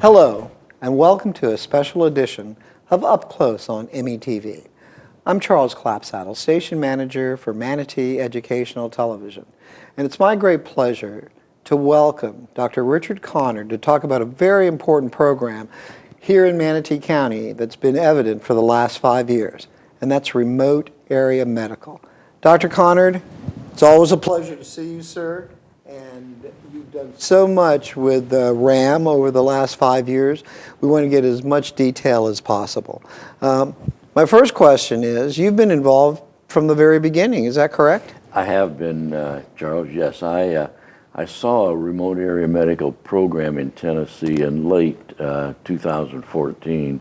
Hello, and welcome to a special edition of Up Close on METV. I'm Charles Clapsaddle, Station Manager for Manatee Educational Television, and it's my great pleasure to welcome Dr. Richard Conard to talk about a very important program here in Manatee County that's been evident for the last 5 years, and that's remote area medical. Dr. Conard, it's always a pleasure to see you, sir. And you've done so much with RAM over the last 5 years. We want to get as much detail as possible. My first question is, you've been involved from the very beginning, is that correct? I have been, Charles, yes. I saw a remote area medical program in Tennessee in late 2014.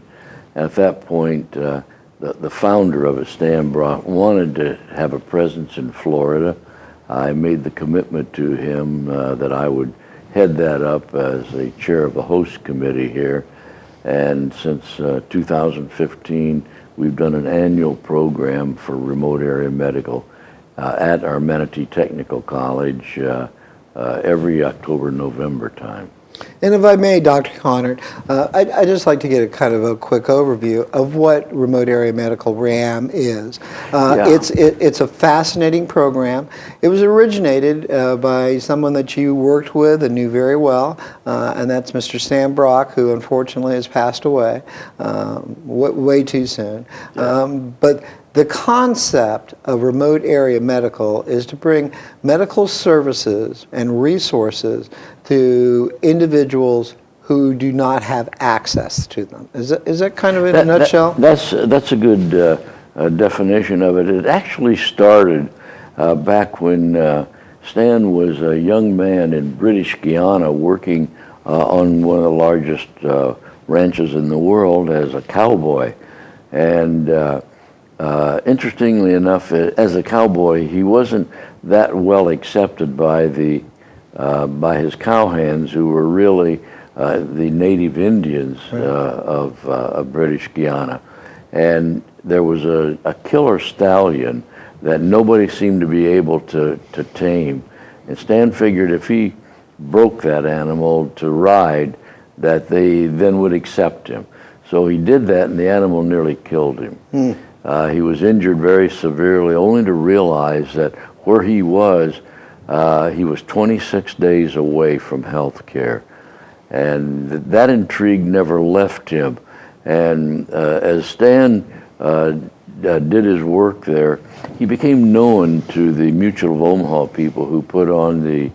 At that point, the founder of it, Stan Brock, wanted to have a presence in Florida. I made the commitment to him that I would head that up as the chair of the host committee here. And since 2015, we've done an annual program for remote area medical at our Manatee Technical College every October, November time. And if I may, Dr. Conard, I'd just like to get a kind of a quick overview of what Remote Area Medical RAM is. It's a fascinating program. It was originated by someone that you worked with and knew very well, and that's Mr. Stan Brock, who unfortunately has passed away way too soon. But the concept of remote area medical is to bring medical services and resources to individuals who do not have access to them. Is that kind of in a nutshell? That's a good definition of it. It actually started back when Stan was a young man in British Guiana working on one of the largest ranches in the world as a cowboy. And interestingly enough, as a cowboy, he wasn't that well accepted by by his cowhands, who were really the native Indians of British Guiana. And there was a killer stallion that nobody seemed to be able to tame. And Stan figured if he broke that animal to ride, that they then would accept him. So he did that, and the animal nearly killed him. He was injured very severely, only to realize that where he was 26 days away from health care. And that intrigue never left him. And as Stan did his work there, he became known to the Mutual of Omaha people who put on the,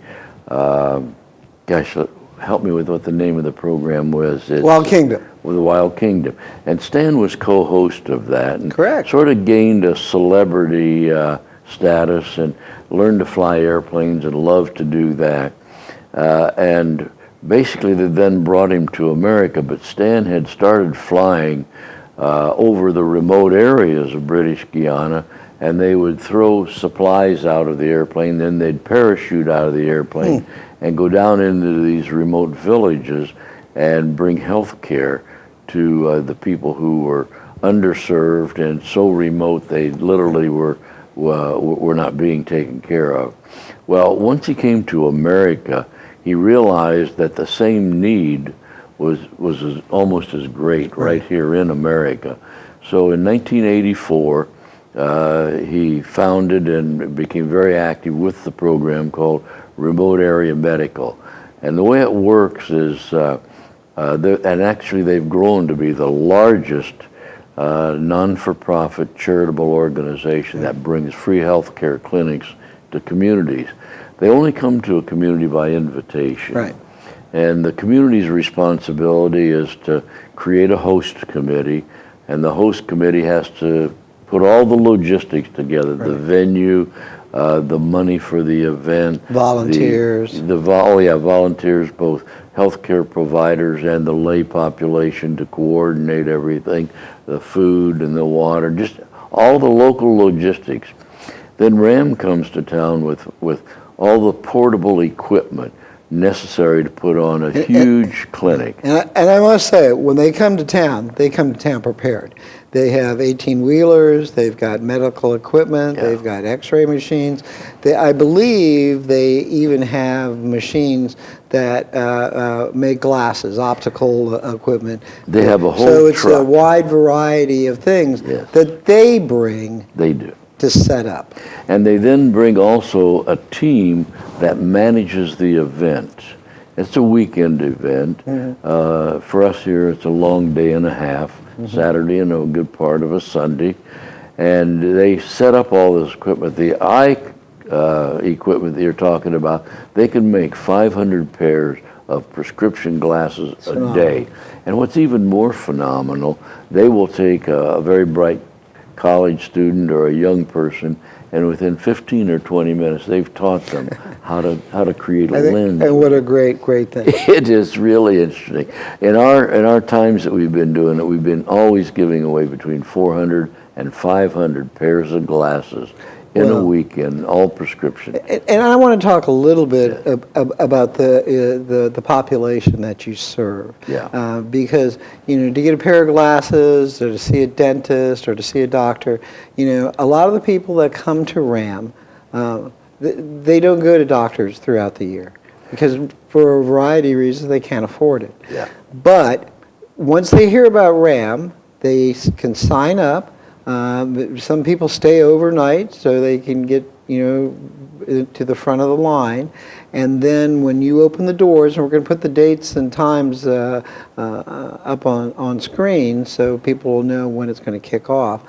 help me with what the name of the program was. Wild Kingdom. With the Wild Kingdom. And Stan was co-host of that. And correct. Sort of gained a celebrity status and learned to fly airplanes and loved to do that. And basically they then brought him to America, but Stan had started flying over the remote areas of British Guiana, and they would throw supplies out of the airplane, then they'd parachute out of the airplane and go down into these remote villages and bring health care to the people who were underserved and so remote they literally were not being taken care of. Well, once he came to America, he realized that the same need was almost as great right here in America. So in 1984, he founded and became very active with the program called Remote Area Medical. And the way it works is, and actually they've grown to be the largest non-for-profit charitable organization that brings free health care clinics to communities. They only come to a community by invitation. Right. And the community's responsibility is to create a host committee, and the host committee has to put all the logistics together, the venue, the money for the event. Volunteers. Volunteers, both healthcare providers and the lay population to coordinate everything, the food and the water, just all the local logistics. Then RAM comes to town with all the portable equipment necessary to put on a huge clinic. And I must say, when they come to town prepared. They have 18-wheelers, they've got medical equipment, Yeah. they've got x-ray machines. I believe they even have machines that make glasses, optical equipment. They have a whole So it's a truck. wide variety of things Yes. that they bring They do. to set up. And they then bring also a team that manages the event. It's a weekend event. For us here, it's a long day and a half, Saturday and a good part of a Sunday. And they set up all this equipment. The eye equipment that you're talking about, they can make 500 pairs of prescription glasses a day. And what's even more phenomenal, they will take a very bright college student or a young person, and within 15 or 20 minutes, they've taught them how to create a lens. And what a great thing. It is really interesting. In our times that we've been doing it, we've been always giving away between 400 and 500 pairs of glasses in a weekend, all prescription. And I want to talk a little bit about the population that you serve. Yeah. Because, to get a pair of glasses or to see a dentist or to see a doctor, a lot of the people that come to RAM, they don't go to doctors throughout the year because for a variety of reasons they can't afford it. Yeah. But once they hear about RAM, they can sign up. Some people stay overnight so they can get, to the front of the line. And then when you open the doors, and we're going to put the dates and times up on screen so people will know when it's going to kick off.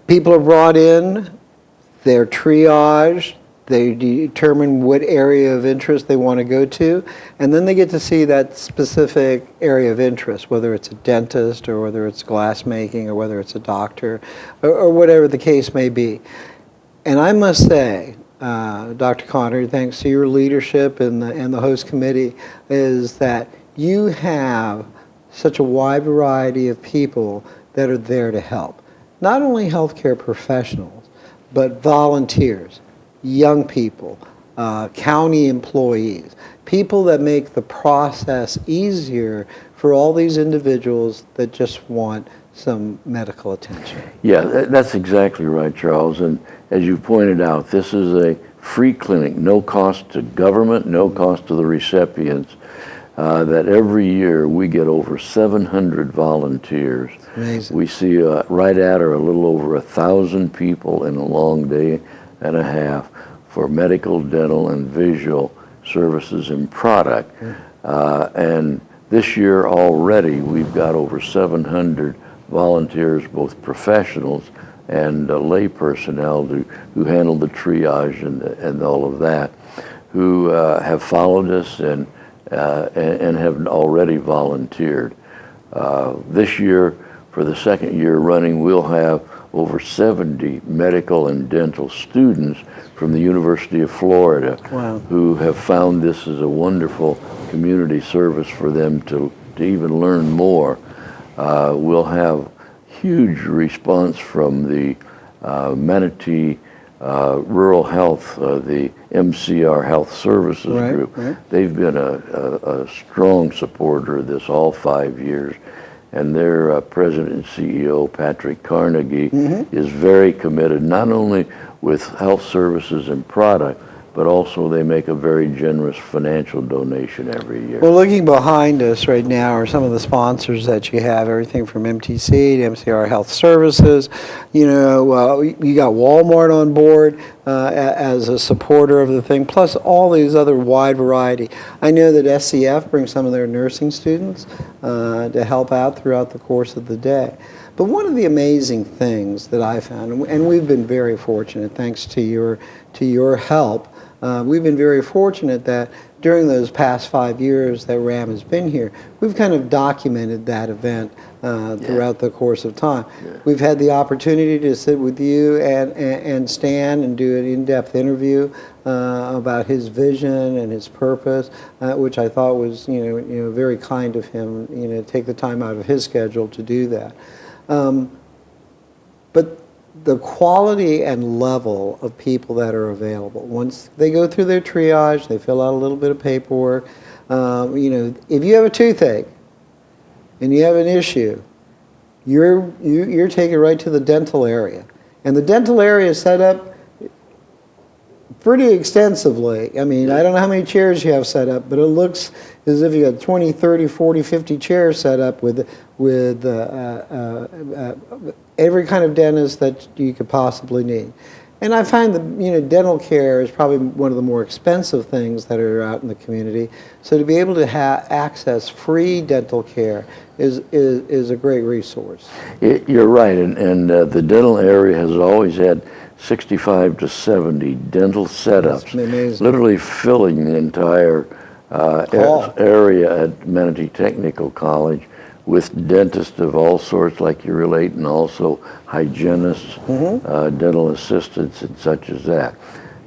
People are brought in, they're triaged, they determine what area of interest they want to go to, and then they get to see that specific area of interest, whether it's a dentist or whether it's glass making or whether it's a doctor or whatever the case may be. And I must say, Dr. Connery, thanks to your leadership and the host committee, is that you have such a wide variety of people that are there to help. Not only healthcare professionals, but volunteers, young people, county employees, people that make the process easier for all these individuals that just want some medical attention. Yeah, that's exactly right, Charles. And as you pointed out, this is a free clinic, no cost to government, no cost to the recipients. That every year we get over 700 volunteers. Amazing. We see right at or a little over 1,000 people in a long day and a half for medical, dental, and visual services and product. And this year already we've got over 700 volunteers, both professionals and lay personnel who handle the triage and all of that, who have followed us and have already volunteered. This year, for the second year running, we'll have over 70 medical and dental students from the University of Florida. Wow. Who have found this as a wonderful community service for them to even learn more. We'll have huge response from the Manatee Rural Health, the MCR Health Services Group. Right. They've been a strong supporter of this all 5 years. And their president and CEO, Patrick Carnegie, is very committed, not only with health services and product, but also they make a very generous financial donation every year. Well, looking behind us right now are some of the sponsors that you have, everything from MTC to MCR Health Services. You got Walmart on board as a supporter of the thing, plus all these other wide variety. I know that SCF brings some of their nursing students to help out throughout the course of the day. But one of the amazing things that I found, and we've been very fortunate, thanks to your help, we've been very fortunate that during those past 5 years that RAM has been here, we've kind of documented that event throughout the course of time. Yeah. We've had the opportunity to sit with you and Stan and do an in-depth interview about his vision and his purpose, which I thought was very kind of him, to take the time out of his schedule to do that. But the quality and level of people that are available, once they go through their triage, they fill out a little bit of paperwork. If you have a toothache and you have an issue, you're taken right to the dental area. And the dental area is set up pretty extensively. I mean, I don't know how many chairs you have set up, but it looks as if you had 20, 30, 40, 50 chairs set up with every kind of dentist that you could possibly need. And I find that, dental care is probably one of the more expensive things that are out in the community. So to be able to access free dental care is a great resource. You're right, and the dental area has always had 65 to 70 dental setups, That's amazing. literally filling the entire area at Manatee Technical College with dentists of all sorts, like you relate, and also hygienists, dental assistants, and such as that.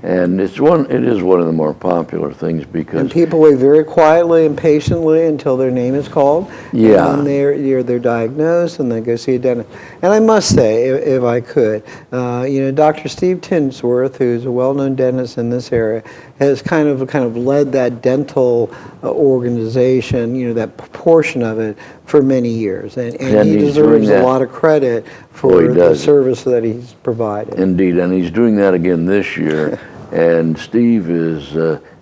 And it is one of the more popular things because... And people wait very quietly and patiently until their name is called. Yeah. And then they're diagnosed and they go see a dentist. And I must say, if I could, Dr. Steve Tinsworth, who's a well-known dentist in this area, has kind of led that dental organization, that portion of it for many years. And he deserves a lot of credit for the service that he's provided. Indeed, and he's doing that again this year. And Steve is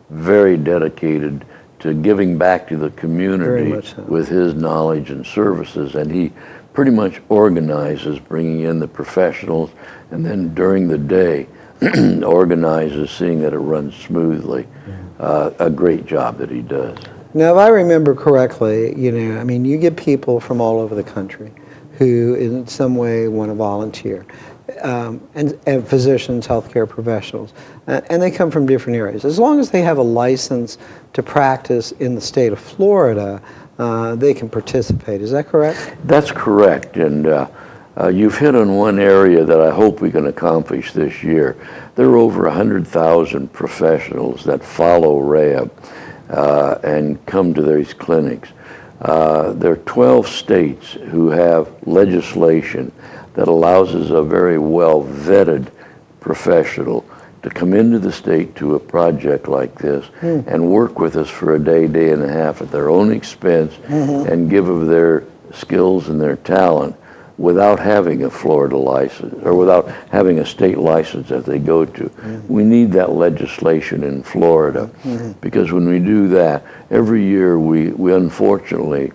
very dedicated to giving back to the community with his knowledge and services. And he pretty much organizes bringing in the professionals, and then during the day organizes seeing that it runs smoothly. A great job that he does. Now, if I remember correctly, you get people from all over the country who in some way want to volunteer. And physicians, healthcare professionals, and they come from different areas. As long as they have a license to practice in the state of Florida, they can participate. Is that correct? That's correct, and you've hit on one area that I hope we can accomplish this year. There are over 100,000 professionals that follow RAM and come to these clinics. There are 12 states who have legislation that allows us a very well-vetted professional to come into the state to a project like this and work with us for a day, day and a half at their own expense and give of their skills and their talent without having a Florida license or without having a state license that they go to. We need that legislation in Florida because when we do that, every year we unfortunately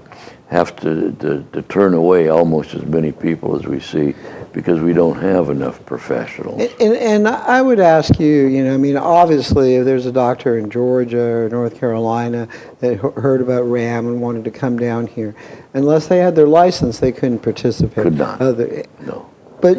have to turn away almost as many people as we see because we don't have enough professionals. And I would ask you, obviously if there's a doctor in Georgia or North Carolina that heard about RAM and wanted to come down here, unless they had their license, they couldn't participate. Could not. No. But,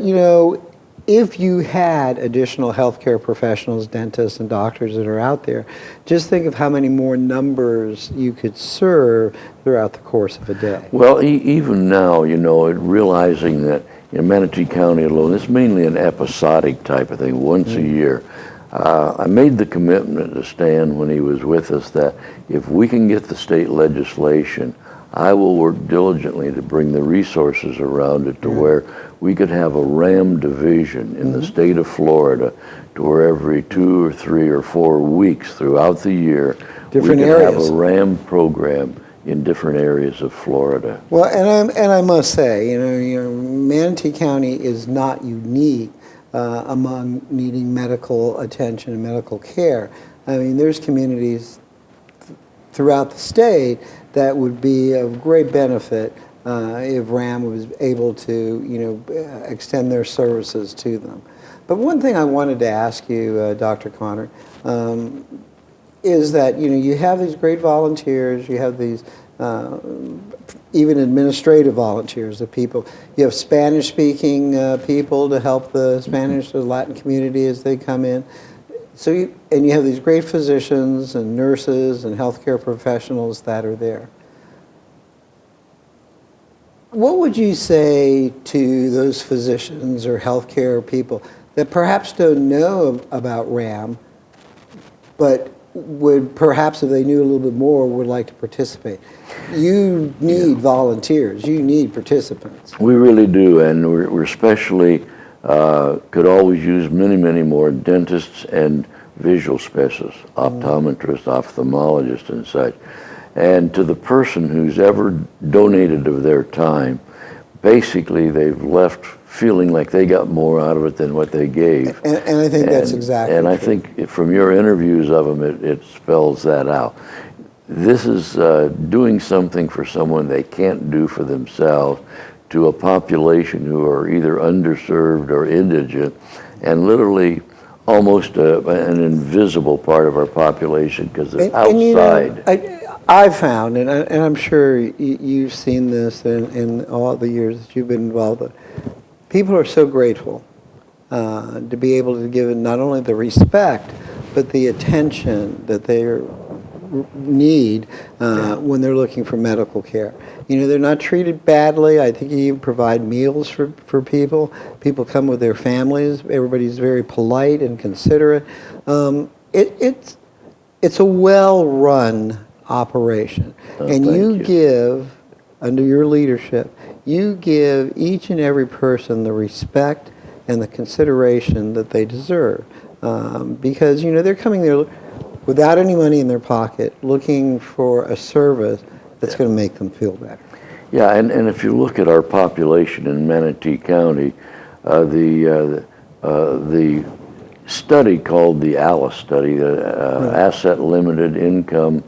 if you had additional healthcare professionals, dentists and doctors that are out there, just think of how many more numbers you could serve throughout the course of a day. Well, even now, realizing that in Manatee County alone, it's mainly an episodic type of thing, once a year. I made the commitment to Stan when he was with us that if we can get the state legislation, I will work diligently to bring the resources around it to where we could have a RAM division in the state of Florida to where every 2 or 3 or 4 weeks throughout the year we could have a RAM program in different areas of Florida. Well, and I must say, Manatee County is not unique among needing medical attention and medical care. There's communities throughout the state that would be of great benefit if RAM was able to, extend their services to them. But one thing I wanted to ask you, Dr. Connor, is that, you have these great volunteers, you have these even administrative volunteers, the people. You have Spanish-speaking people to help the Spanish or Latin community as they come in. So you have these great physicians and nurses and healthcare professionals that are there. What would you say to those physicians or healthcare people that perhaps don't know about RAM, but would perhaps, if they knew a little bit more, would like to participate? You need volunteers. You need participants. We really do, and we're especially could always use many, many more dentists and visual specialists, optometrists, ophthalmologists, and such. And to the person who's ever donated of their time, basically they've left feeling like they got more out of it than what they gave. And I think that's exactly And I true. think from your interviews of them, it spells that out. This is doing something for someone they can't do for themselves, to a population who are either underserved or indigent, and literally almost an invisible part of our population because it's outside. I found, and I'm sure you've seen this in all the years that you've been involved with, people are so grateful to be able to give not only the respect, but the attention that they need when they're looking for medical care. You know, they're not treated badly. I think you even provide meals for people. People come with their families. Everybody's very polite and considerate. It's a well-run operation. And you give, under your leadership, you give each and every person the respect and the consideration that they deserve. Because, you know, they're coming there without any money in their pocket, looking for a service that's going to make them feel better. Yeah, and if you look at our population in Manatee County, the study called the ALICE study, the asset limited, income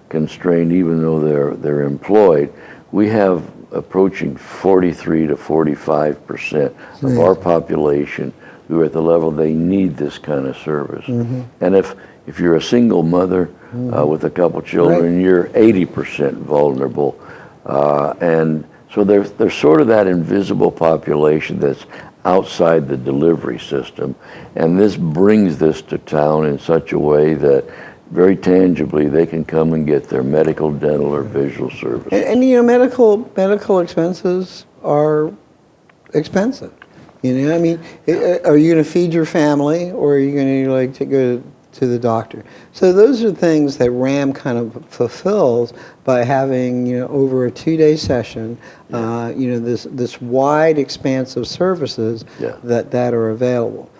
constrained, even though they're employed, we have approaching 43 to 45% of our population who are at the level they need this kind of service. And if you're a single mother with a couple children, you're 80% vulnerable. And so there's sort of that invisible population that's outside the delivery system. And this brings this to town in such a way that very tangibly they can come and get their medical, dental, or visual services. And you know, medical expenses are expensive. You know, I mean, are you going to feed your family, or are you going to like to go to the doctor? So those are things that RAM kind of fulfills by having, you know, over a 2-day session, you know, this wide expanse of services that are available.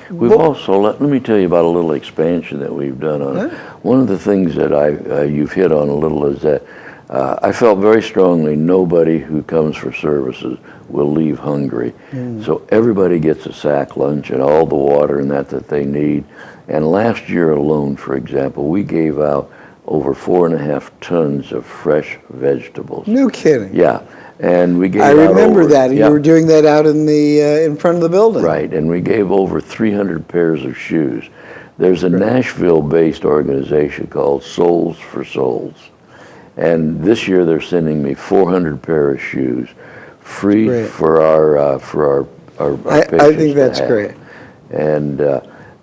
We've also, let me tell you about a little expansion that we've done on it. One of the things that you've hit on a little is that I felt very strongly nobody who comes for services will leave hungry. So everybody gets a sack lunch and all the water and that they need. And last year alone, for example, we gave out over 4.5 tons of fresh vegetables. No kidding. Yeah. And we gave I remember that. Yeah. You were doing that out in the in front of the building. Right, and we gave over 300 pairs of shoes. There's a Nashville-based organization called Souls for Souls. And this year they're sending me 400 pair of shoes, free for our patients. I think that's great. And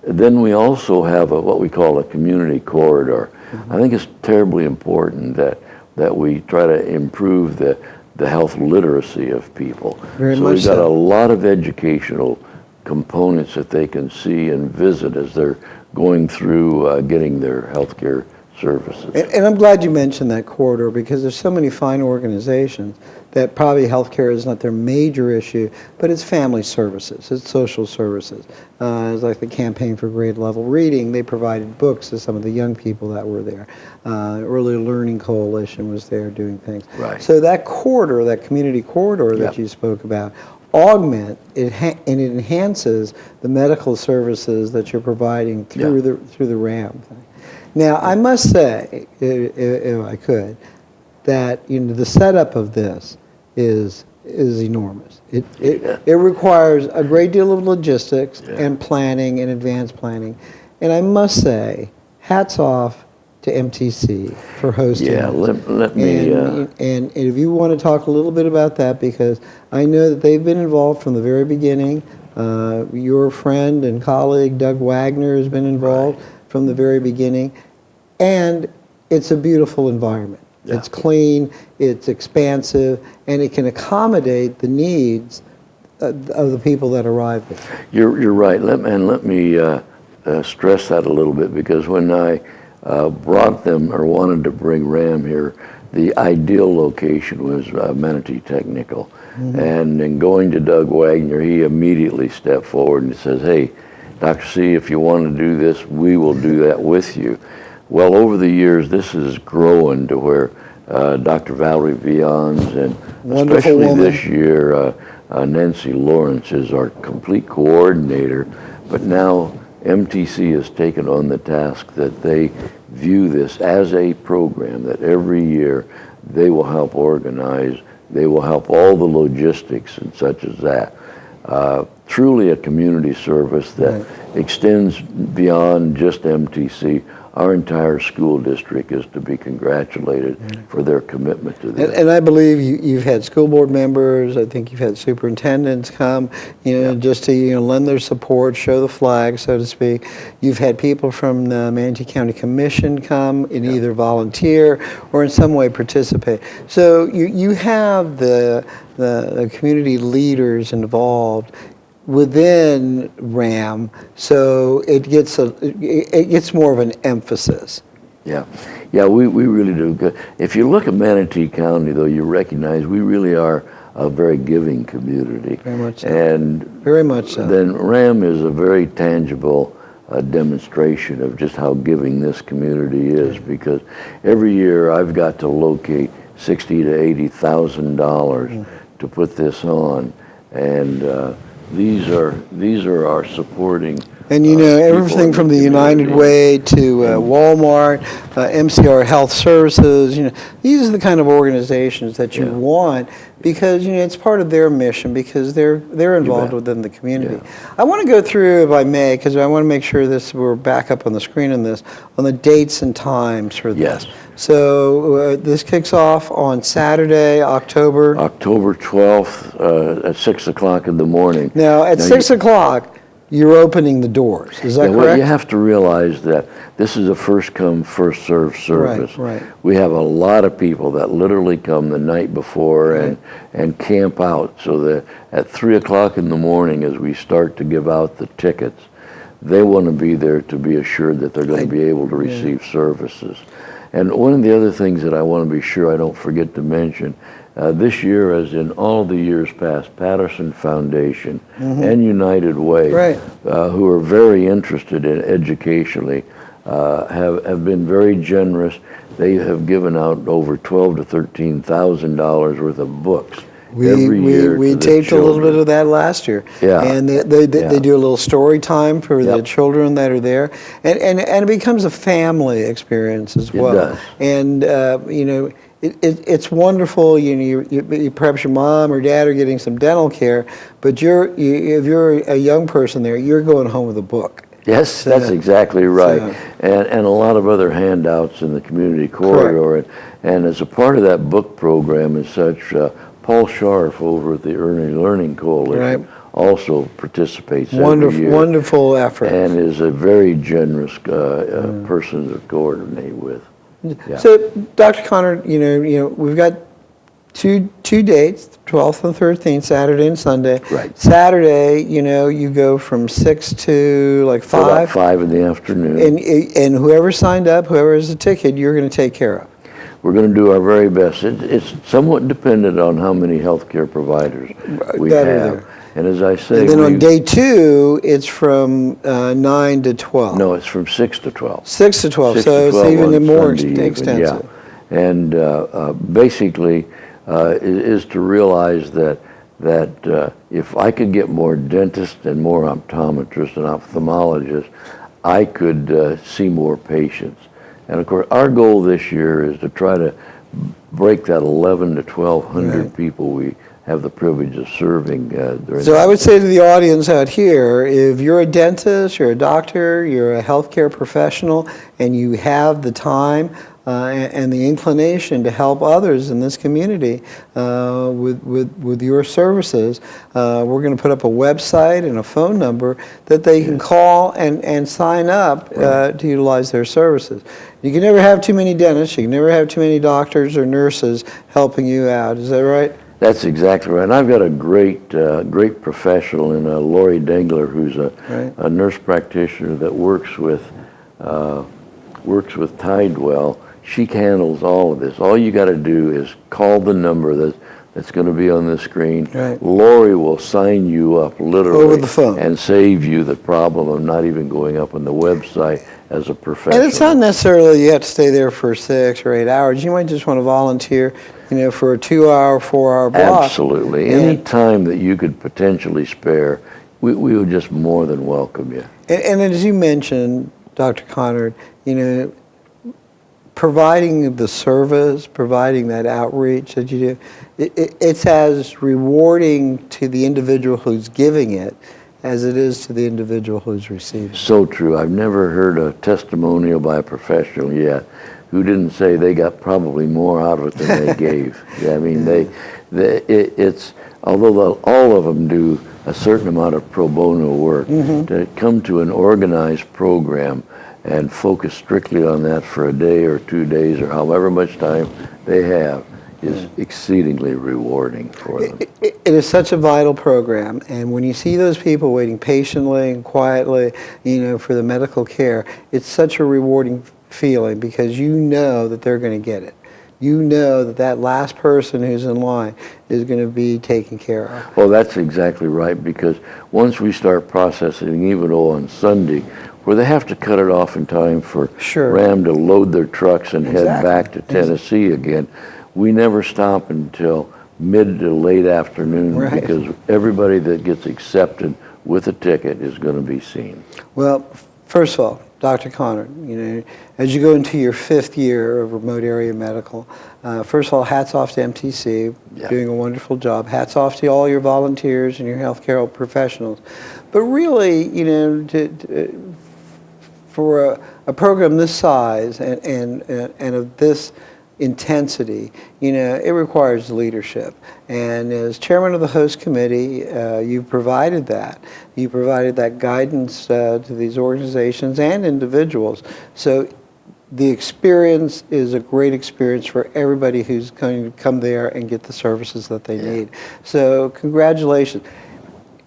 then we also have what we call a community corridor. I think it's terribly important that we try to improve the health literacy of people. Very so much we've got so. a lot of educational components that they can see and visit as they're going through getting their health care services. And I'm glad you mentioned that corridor, because there's so many fine organizations that probably healthcare is not their major issue, but it's family services, it's social services. It's like the Campaign for Grade Level Reading. They provided books to some of the young people that were there. Early Learning Coalition was there doing things. Right. So that corridor, that community corridor that you spoke about, augment it and it enhances the medical services that you're providing through the RAM thing. Now, I must say, if I could, that, you know, the setup of this is enormous. It requires a great deal of logistics and planning and advanced planning. And I must say, hats off to MTC for hosting Yeah, this. let me... And if you want to talk a little bit about that, because I know that they've been involved from the very beginning. Your friend and colleague, Doug Wagner, has been involved from the very beginning. And it's a beautiful environment. Yeah. It's clean, it's expansive, and it can accommodate the needs of the people that arrive there. You're right. Let me stress that a little bit, because when I brought them or wanted to bring RAM here, the ideal location was Manatee Technical. And in going to Doug Wagner, he immediately stepped forward and says, "Hey, Dr. C, if you want to do this, we will do that with you." Well, over the years, this is growing to where Dr. Valerie Vians, and Wonderful especially woman. this year, Nancy Lawrence is our complete coordinator. But now MTC has taken on the task that they view this as a program that every year they will help organize. They will help all the logistics and such as that. Truly a community service that extends beyond just MTC. Our entire school district is to be congratulated for their commitment to this. And I believe you've had school board members, I think you've had superintendents come, just to lend their support, show the flag, so to speak. You've had people from the Manatee County Commission come and either volunteer or in some way participate. So you have the community leaders involved within RAM, so it gets more of an emphasis. Yeah, we really do. If you look at Manatee County, though, you recognize we really are a very giving community. Very much so. And very much so. Then RAM is a very tangible demonstration of just how giving this community is, because every year I've got to locate $60,000 to $80,000 to put this on, and these are our supporting. And everything from the United Way to Walmart, MCR Health Services, these are the kind of organizations that you want, because it's part of their mission, because they're involved within the community. I want to go through, if I may, because I want to make sure we're back up on the screen on the dates and times for this. Yes. So this kicks off on Saturday, October 12th at 6 o'clock in the morning. Now at 6 o'clock, you're opening the doors. Is that correct? Well, you have to realize that this is a first come, first served service. Right. We have a lot of people that literally come the night before and camp out, so that at 3 o'clock in the morning, as we start to give out the tickets, they want to be there to be assured that they're going to be able to receive services. And one of the other things that I want to be sure I don't forget to mention, this year, as in all the years past, Patterson Foundation and United Way, who are very interested in educationally, have been very generous. They have given out over $12,000 to $13,000 worth of books. Every year we taped a little bit of that last year. And they do a little story time for the children that are there. And it becomes a family experience as well. It does. And, it's wonderful. Perhaps your mom or dad are getting some dental care, but if you're a young person there, you're going home with a book. Yes, that's exactly right. And a lot of other handouts in the community corridor. And as a part of that book program and such, Paul Scharf over at the Early Learning Coalition also participates every year. Wonderful effort. And is a very generous person to coordinate with. So, Dr. Connor, we've got two dates, 12th and 13th, Saturday and Sunday. Right. Saturday, you go from 6 to like 5. About 5 in the afternoon. And whoever signed up, whoever has a ticket, you're going to take care of. We're going to do our very best. It's somewhat dependent on how many healthcare providers we have. And as I say, and then on day 2, it's from 9 to 12. No, it's from 6 to 12. 6 to 12. So it's even more extensive. Yeah. And basically, is to realize that if I could get more dentists and more optometrists and ophthalmologists, I could see more patients. And of course, our goal this year is to try to break that 1,100 to 1,200 people we have the privilege of serving. So I would say to the audience out here, if you're a dentist, you're a doctor, you're a healthcare professional, and you have the time and the inclination to help others in this community with your services, we're going to put up a website and a phone number that they can call and sign up to utilize their services. You can never have too many dentists. You can never have too many doctors or nurses helping you out. Is that right? That's exactly right. And I've got a great professional in Lori Dengler, who's a nurse practitioner that works with Tidewell. She handles all of this. All you got to do is call the number. that's going to be on the screen. Right. Lori will sign you up literally Over the phone. and save you the problem of not even going up on the website as a professional. And it's not necessarily you have to stay there for 6 or 8 hours. You might just want to volunteer, for a 2-hour, 4-hour block. Absolutely. Any time that you could potentially spare, we would just more than welcome you. And as you mentioned, Dr. Conard, providing the service, providing that outreach that you do, it's as rewarding to the individual who's giving it as it is to the individual who's receiving. So true. I've never heard a testimonial by a professional yet who didn't say they got probably more out of it than they gave. Yeah, I mean, it's although all of them do a certain amount of pro bono work, to come to an organized program and focus strictly on that for a day or 2 days or however much time they have is exceedingly rewarding for them. It is such a vital program, and when you see those people waiting patiently and quietly, for the medical care, it's such a rewarding feeling because you know that they're going to get it. You know that last person who's in line is going to be taken care of. Well, that's exactly right, because once we start processing, even on Sunday, where they have to cut it off in time for RAM to load their trucks and head back to Tennessee again, we never stop until mid to late afternoon because everybody that gets accepted with a ticket is going to be seen. Well, first of all, Dr. Conard, as you go into your 5th year of remote area medical, first of all, hats off to MTC, doing a wonderful job. Hats off to all your volunteers and your healthcare professionals. But really, for a program this size and of this intensity, it requires leadership. And as chairman of the host committee, you've provided that. You provided that guidance to these organizations and individuals. So the experience is a great experience for everybody who's going to come there and get the services that they need. So congratulations.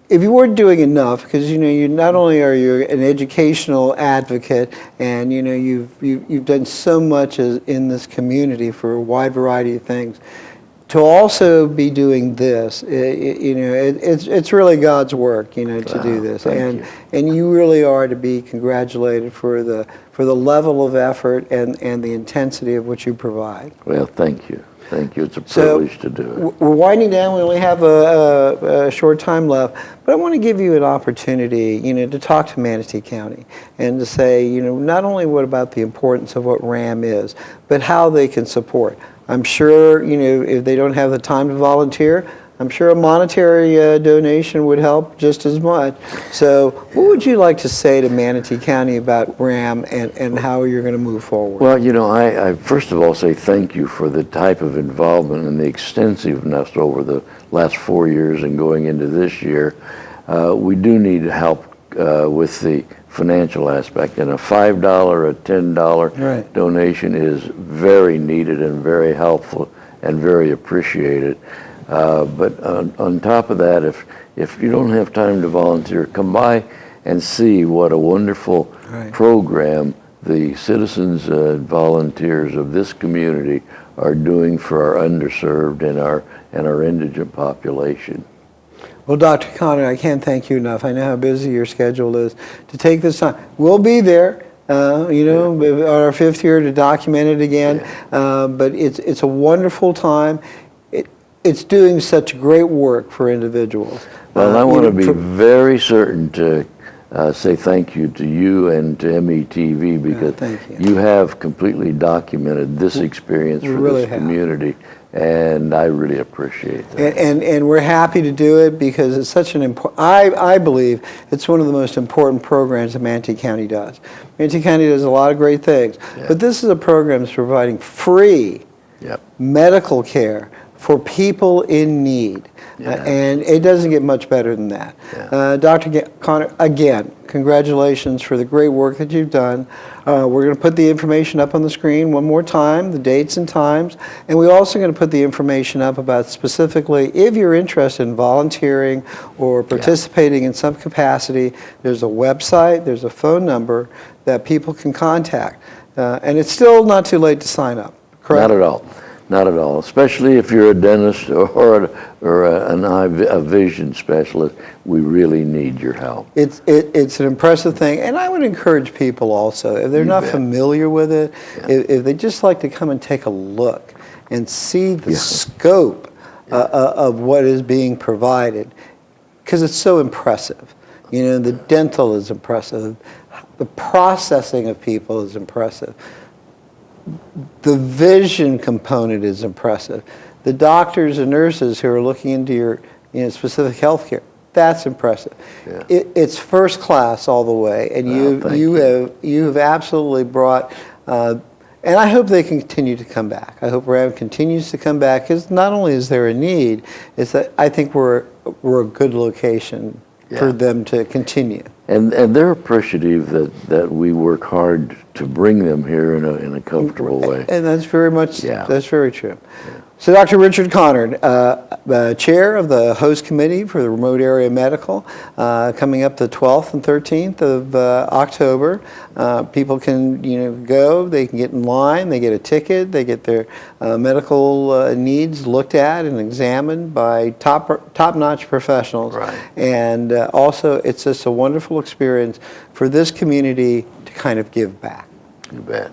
If you weren't doing enough, because you not only are you an educational advocate, and you've done so much in this community for a wide variety of things, to also be doing this, it's really God's work, to do this, and you really are to be congratulated for the level of effort and the intensity of what you provide. Well, thank you. Thank you. It's a privilege to do it. We're winding down. We only have a short time left, but I want to give you an opportunity, to talk to Manatee County and to say, not only what about the importance of what RAM is, but how they can support. I'm sure, if they don't have the time to volunteer, I'm sure a monetary donation would help just as much. So what would you like to say to Manatee County about RAM and how you're going to move forward? Well, I first of all say thank you for the type of involvement and the extensiveness over the last 4 years and going into this year. We do need help with the financial aspect, and a $5 or a $10 donation is very needed and very helpful and very appreciated. But on top of that, if you don't have time to volunteer, come by and see what a wonderful program the citizens and volunteers of this community are doing for our underserved and our indigent population. Well, Dr. Conard, I can't thank you enough. I know how busy your schedule is to take this time. We'll be there. On our 5th year to document it again, but it's a wonderful time. It's doing such great work for individuals. Well, I want to be very certain to say thank you to you and to METV because you have completely documented this experience for this community, and I really appreciate that. And we're happy to do it because it's such an important, I believe it's one of the most important programs that Manatee County does. Manatee County does a lot of great things, but this is a program that's providing free medical care for people in need. And it doesn't get much better than that. Dr. Conard, again, congratulations for the great work that you've done. We're going to put the information up on the screen one more time, the dates and times, and we're also going to put the information up about specifically if you're interested in volunteering or participating in some capacity, there's a website, there's a phone number that people can contact. And it's still not too late to sign up, correct? Not at all. Not at all, especially if you're a dentist or a vision specialist. We really need your help. It's an impressive thing, and I would encourage people also, if they're not familiar with it, if they just like to come and take a look and see the scope of what is being provided, because it's so impressive. You know, the dental is impressive, the processing of people is impressive. The vision component is impressive. The doctors and nurses who are looking into your specific health care, that's impressive. Yeah. It's first class all the way, and you have absolutely brought, and I hope they continue to come back. I hope RAM continues to come back, because not only is there a need, it's that I think we're a good location for them to continue. And they're appreciative that we work hard to bring them here in a comfortable way. And that's very much, that's very true. So Dr. Richard Conard, Chair of the Host Committee for the Remote Area Medical, coming up the 12th and 13th of October. People can go, they can get in line, they get a ticket, they get their medical needs looked at and examined by top-notch professionals. Right. And also, it's just a wonderful experience for this community to kind of give back. You bet.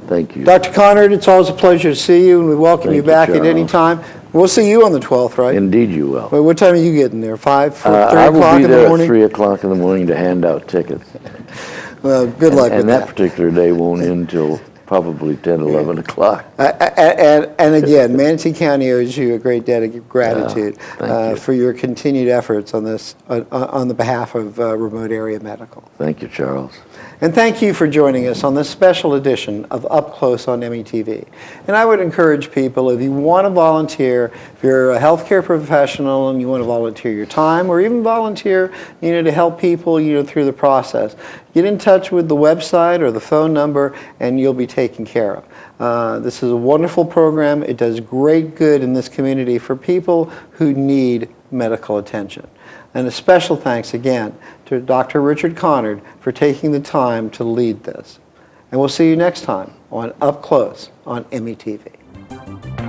Thank you. Dr. Conard, it's always a pleasure to see you, and we welcome you back at any time. We'll see you on the 12th, right? Indeed you will. Wait, what time are you getting there? 5, 4, 3 o'clock in the morning? I will be there at 3 o'clock in the morning to hand out tickets. Well, good luck with that. And that particular day won't end until probably 10, 11 o'clock. And again, Manatee County owes you a great debt of gratitude for your continued efforts on this, on the behalf of Remote Area Medical. Thank you, Charles. And thank you for joining us on this special edition of Up Close on METV. And I would encourage people, if you want to volunteer, if you're a healthcare professional and you want to volunteer your time, or even volunteer, to help people, through the process, get in touch with the website or the phone number, and you'll be taken care of. This is a wonderful program. It does great good in this community for people who need medical attention. And a special thanks again to Dr. Richard Conard for taking the time to lead this. And we'll see you next time on Up Close on METV.